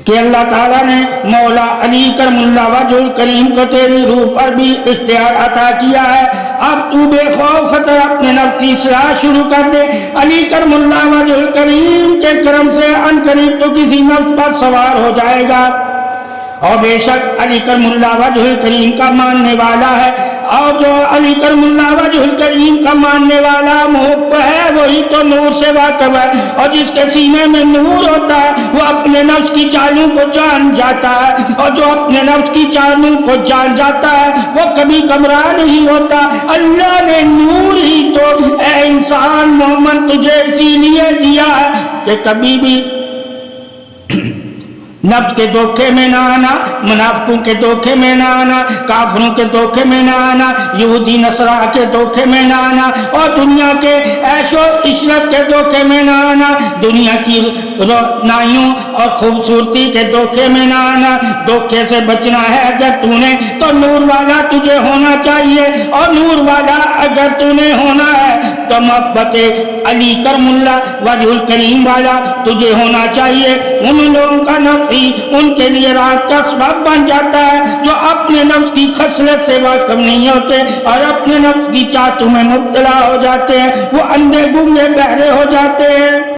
کہ اللہ تعالیٰ نے مولا علی کرم اللہ وجہ کریم کو تیری روح پر بھی اختیار عطا کیا ہے. اب تو بے خوف خطر اپنے نفس کی اصلاح شروع کر دے. علی کرم اللہ وجہ کریم کے کرم سے ان قریب تو کسی نفس پر سوار ہو جائے گا. اور بے شک علی کرم اللہ وجہ کریم کا ماننے والا ہے، اور جو علی کرم اللہ وجہ کریم کا ماننے والا محب ہے وہی تو نور سے واقف ہے. اور جس کے سینے میں نور ہوتا ہے وہ اپنے نفس کی چالوں کو جان جاتا ہے، اور جو اپنے نفس کی چالوں کو جان جاتا ہے وہ کبھی گمراہ نہیں ہوتا. اللہ نے نور ہی تو اے انسان مومن تجھے اسی لیے دیا ہے کہ کبھی بھی نفس کے دھوکے میں نہ آنا، منافقوں کے دھوکے میں نہ آنا، کافروں کے دھوکے میں نہ آنا، یہودی نصرا کے دھوکے میں نہ آنا، اور دنیا کے عیش و عشرت کے دھوکے میں نہ آنا، دنیا کی رونائیوں اور خوبصورتی کے دھوکے میں نہ آنا. دھوکے سے بچنا ہے اگر تو نے تو نور والا تجھے ہونا چاہیے، اور نور والا اگر تو نے ہونا ہے تو محبت علی کرم اللہ وجہ الکریم والا تجھے ہونا چاہیے. ان لوگوں کا نفس ان کے لیے رات کا سبب بن جاتا ہے جو اپنے نفس کی خصلت سے واقف نہیں ہوتے اور اپنے نفس کی چاہتوں میں مبتلا ہو جاتے ہیں، وہ اندھے گنگے بہرے ہو جاتے ہیں.